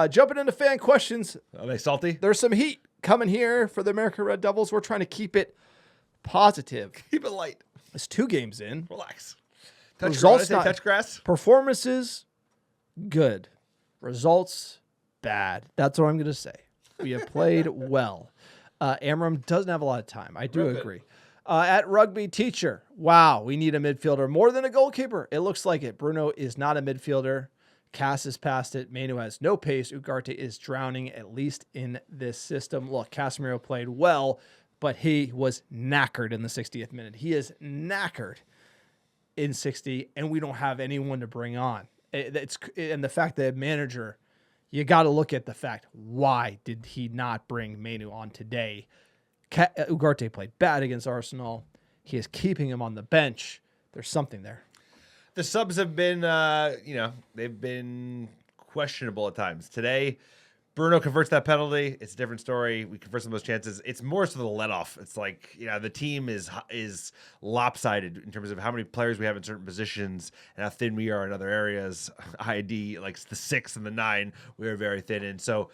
Jumping into fan questions. Are they salty? There's some heat coming here for the American Red Devils. We're trying to keep it positive. Keep it light. It's 2 games in. Relax. Results not, touch grass. Performances, good. Results, bad. That's what I'm going to say. We have played well. Amorim doesn't have a lot of time. I do agree. At Rugby Teacher, wow, we need a midfielder more than a goalkeeper. It looks like it. Bruno is not a midfielder. Cass is past it. Mainoo has no pace. Ugarte is drowning, at least in this system. Look, Casemiro played well, but he was knackered in the 60th minute. He is knackered in 60, and we don't have anyone to bring on. And the fact that manager, you got to look at the fact, why did he not bring Mainoo on today? Ugarte played bad against Arsenal. He is keeping him on the bench. There's something there. The subs have been, they've been questionable at times. Today, Bruno converts that penalty. It's a different story. We convert some of those chances. It's more so the let-off. It's like, the team is lopsided in terms of how many players we have in certain positions and how thin we are in other areas. ID, like the 6 and the 9, we are very thin in. So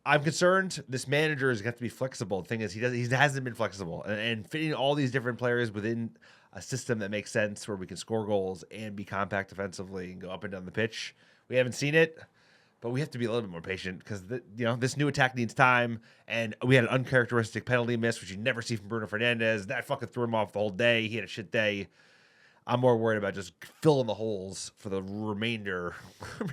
I'm concerned this manager is going to have to be flexible. The thing is, he hasn't been flexible. And fitting all these different players within a system that makes sense where we can score goals and be compact defensively and go up and down the pitch. We haven't seen it. But we have to be a little bit more patient because this new attack needs time, and we had an uncharacteristic penalty miss, which you never see from Bruno Fernandes. That fucking threw him off the whole day. He had a shit day. I'm more worried about just filling the holes for the remainder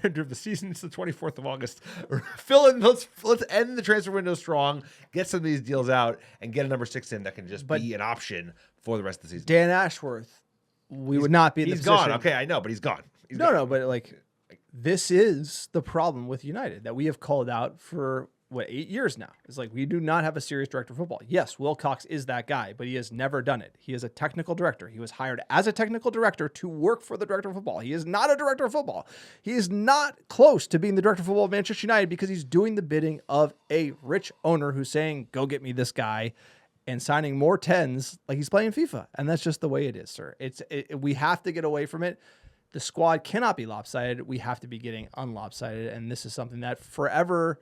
of the season. It's the 24th of August. Let's end the transfer window strong, get some of these deals out, and get a number 6 in that can just be an option for the rest of the season. Dan Ashworth, would not be in the position. He's gone. Okay, I know, but he's gone. No, but this is the problem with United that we have called out for 8 years now. It's like we do not have a serious director of football. Yes, Wilcox is that guy, but he has never done it. He is a technical director. He was hired as a technical director to work for the director of football. He is not a director of football. He is not close to being the director of football of Manchester United because he's doing the bidding of a rich owner who's saying, go get me this guy, and signing more 10s like he's playing FIFA. And that's just the way it is, sir. We have to get away from it. The squad cannot be lopsided. We have to be getting unlopsided. And this is something that forever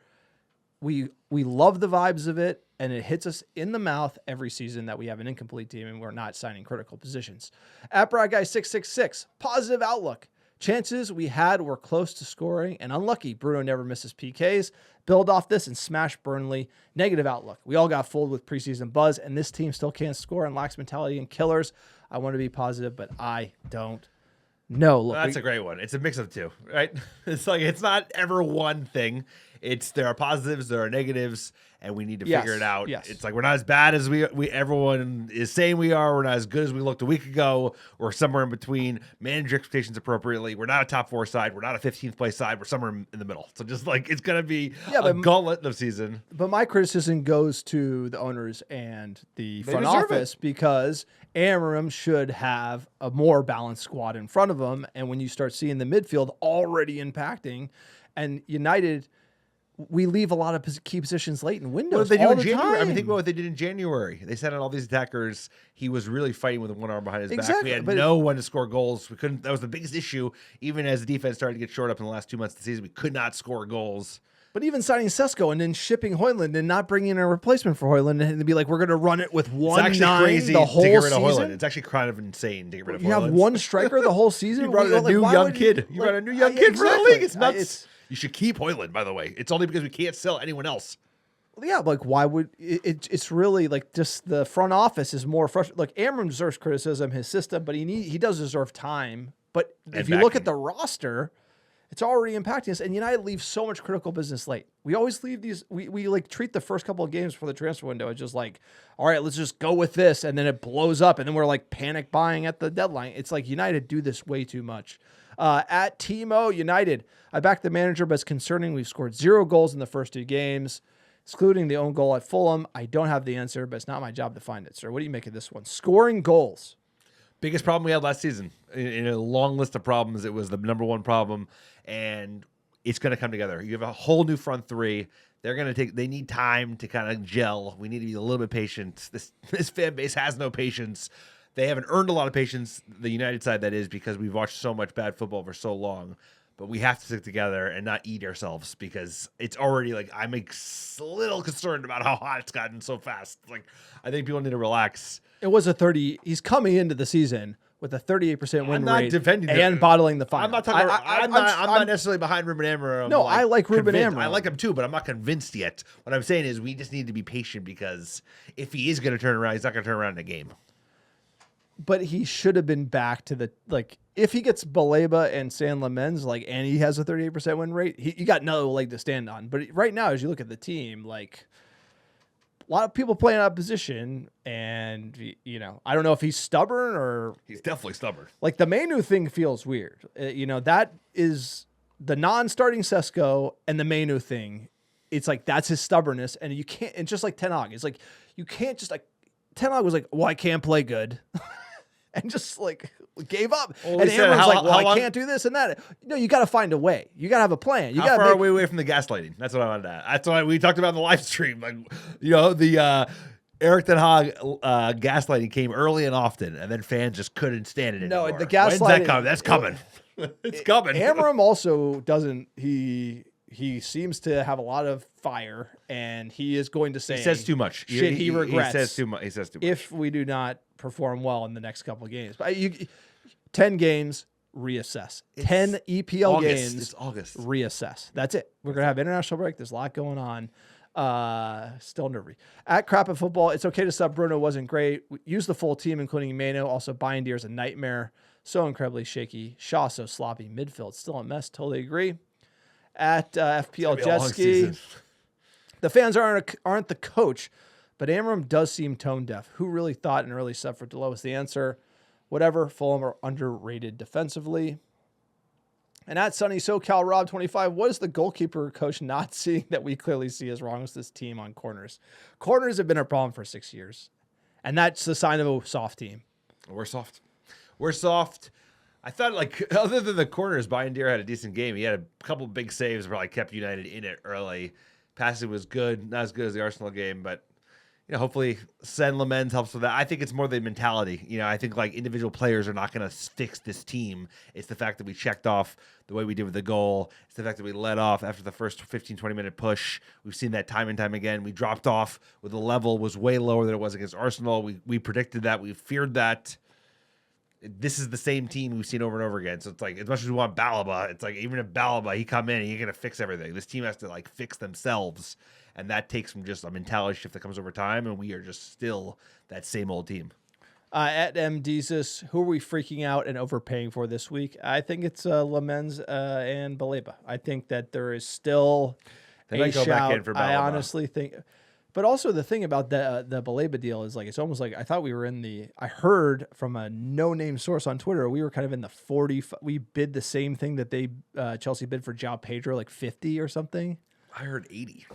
we love the vibes of it. And it hits us in the mouth every season that we have an incomplete team and we're not signing critical positions. At Brad Guy 666, positive outlook. Chances we had were close to scoring and unlucky. Bruno never misses PKs. Build off this and smash Burnley. Negative outlook. We all got fooled with preseason buzz and this team still can't score and lacks mentality and killers. I want to be positive, but I don't. No, look, that's a great one. It's a mix of two, right? It's like it's not ever one thing. There are positives, there are negatives, and we need to figure it out. Yes. It's like we're not as bad as we everyone is saying we are. We're not as good as we looked a week ago. We're somewhere in between. Manage your expectations appropriately. We're not a top 4 side. We're not a 15th place side. We're somewhere in the middle. So just like it's gonna be a gauntlet of season. But my criticism goes to the owners and the front office because Amorim should have a more balanced squad in front of him. And when you start seeing the midfield already impacting, and United, we leave a lot of key positions late in windows. What did they do in Time. January? I mean, think about what they did in January. They sent out all these attackers. He was really fighting with one arm behind his back. We had no one to score goals. We couldn't. That was the biggest issue. Even as the defense started to get short up in the last 2 months of the season, we could not score goals. But even signing Cesco and then shipping Højlund and not bringing in a replacement for Højlund and to be like, we're going to run it with 1-9 crazy the whole to get rid of season. Højlund. It's actually kind of insane to get rid of Højlund. You have one striker the whole season. You brought in a new young kid. You brought a new young kid for the league. It's nuts. You should keep Højlund, by the way. It's only because we can't sell anyone else. Yeah, like why would it's really like just the front office is more frustrated. Like Amorim deserves criticism, his system, but he does deserve time. But if you look at the roster, it's already impacting us. And United leaves so much critical business late. We always leave these. We like treat the first couple of games for the transfer window as just like, all right, let's just go with this, and then it blows up, and then we're like panic buying at the deadline. It's like United do this way too much. At Timo United, I backed the manager, but it's concerning. We've scored 0 goals in the first 2 games, excluding the own goal at Fulham. I don't have the answer, but it's not my job to find it, sir. What do you make of this one? Scoring goals. Biggest problem we had last season. In a long list of problems, it was the number 1 problem, and it's going to come together. You have a whole new front 3. They need time to kind of gel. We need to be a little bit patient. This fan base has no patience. They haven't earned a lot of patience, the United side that is, because we've watched so much bad football for so long. but we have to stick together and not eat ourselves because it's already like I'm a little concerned about how hot it's gotten so fast. Like I think people need to relax. It was a 30. He's coming into the season with a 38% win rate and bottling the final. I'm not talking. I'm not necessarily behind Ruben Amorim. No, I like Ruben Amorim. I like him too, but I'm not convinced yet. What I'm saying is we just need to be patient because if he is going to turn around, he's not going to turn around in a game. But he should have been back to the if he gets Baleba and San Lamens and he has a 38% win rate, you got no leg to stand on. But right now, as you look at the team, a lot of people playing out of position, and I don't know if he's stubborn or he's definitely stubborn. The Mainoo thing feels weird. That is the non-starting Cesco and the Mainoo thing. It's that's his stubbornness, and you can't. And just like Ten Hag, it's you can't just Ten Hag was well, I can't play good. And just gave up. Well, and Amorim's I can't do this and that. No, you got to find a way. You got to have a plan. You How far are we away from the gaslighting? That's what I wanted to add. That's why we talked about in the live stream. The Eric Ten Hag gaslighting came early and often, and then fans just couldn't stand it anymore. No, the gaslighting. When's that coming? That's coming. It's coming. Amorim also doesn't. He seems to have a lot of fire, and he is going to say he says too much. Shit, he regrets. He says too much. If we do not perform well in the next couple of games, but 10 games, reassess. 10 EPL games, it's August. Reassess. That's it. We're gonna have international break. There's a lot going on. Still nervy. At Crap at Football, it's okay to sub. Bruno wasn't great. Use the full team, including Mainoo. Also, Bayindir is a nightmare. So incredibly shaky. Shaw so sloppy. Midfield still a mess. Totally agree. At FPL Jetski, the fans aren't the coach, but Amorim does seem tone deaf. Who really thought an early sub for Delo was the answer? Whatever. Fulham are underrated defensively. And at Sunny SoCal Rob 25, what is the goalkeeper coach not seeing that we clearly see as wrong as this team on corners? Corners have been a problem for 6 years, and that's the sign of a soft team. We're soft. I thought, other than the corners, Bayindir had a decent game. He had a couple big saves where kept United in it early. Passing was good, not as good as the Arsenal game, but hopefully San Lamens helps with that. I think it's more the mentality. I think individual players are not going to fix this team. It's the fact that we checked off the way we did with the goal. It's the fact that we let off after the first 15, 20-minute push. We've seen that time and time again. We dropped off with the level was way lower than it was against Arsenal. We predicted that. We feared that. This is the same team we've seen over and over again. So it's as much as we want Balaba, it's even if Balaba, he come in and he's going to fix everything. This team has to fix themselves. And that takes from just a mentality shift that comes over time. And we are just still that same old team. At MDesus, who are we freaking out and overpaying for this week? I think it's Lamens and Baleba. I think that there is still a shout. Back in for Balaba. I honestly think. But also the thing about the Baleba deal is it's almost I thought we were I heard from a no-name source on Twitter, we were kind of in the 40. We bid the same thing that they Chelsea bid for João Pedro, 50 or something. I heard 80.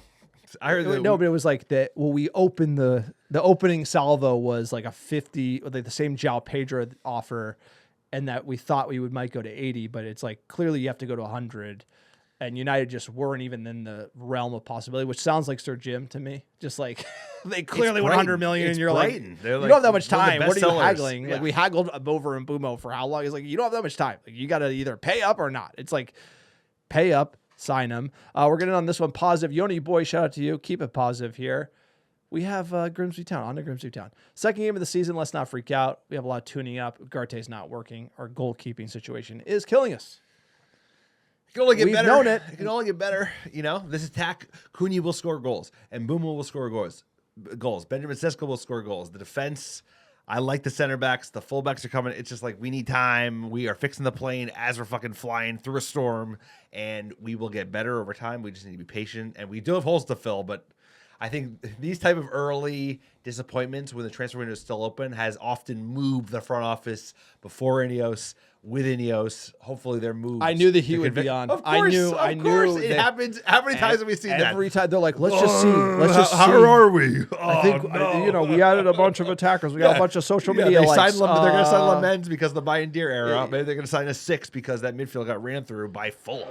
But it was that. Well, we opened the opening salvo was a 50, the same João Pedro offer, and that we thought we might go to 80, but it's clearly you have to go to 100. And United just weren't even in the realm of possibility, which sounds like Sir Jim to me. Just they clearly want 100 million, and you're you don't have that much time. What are you haggling? Yeah. We haggled over and Bumo for how long? It's you don't have that much time. You got to either pay up or not. It's pay up, sign them. We're getting on this one positive. Yoni boy, shout out to you. Keep it positive here. We have Grimsby Town, on to Grimsby Town. Second game of the season, let's not freak out. We have a lot of tuning up. Garte's not working. Our goalkeeping situation is killing us. It can only get better. Known it. It can only get better. This attack, Cunha will score goals, and Bumo will score goals. Benjamin Cesco will score goals. The defense, I like the center backs. The fullbacks are coming. It's just we need time. We are fixing the plane as we're fucking flying through a storm, and we will get better over time. We just need to be patient, and we do have holes to fill, but I think these type of early disappointments when the transfer window is still open has often moved the front office before INEOS, with INEOS. Hopefully their moves. I knew that he would be on. Of course, I knew it happens. How many times have we seen that? Every time they're let's just see. Let's just see. How are we? I think we added a bunch of attackers. We got a bunch of social media likes. They're going to sign Lamens because of the Bayindir era. Maybe they're going to sign a 6 because that midfield got ran through by Fulham.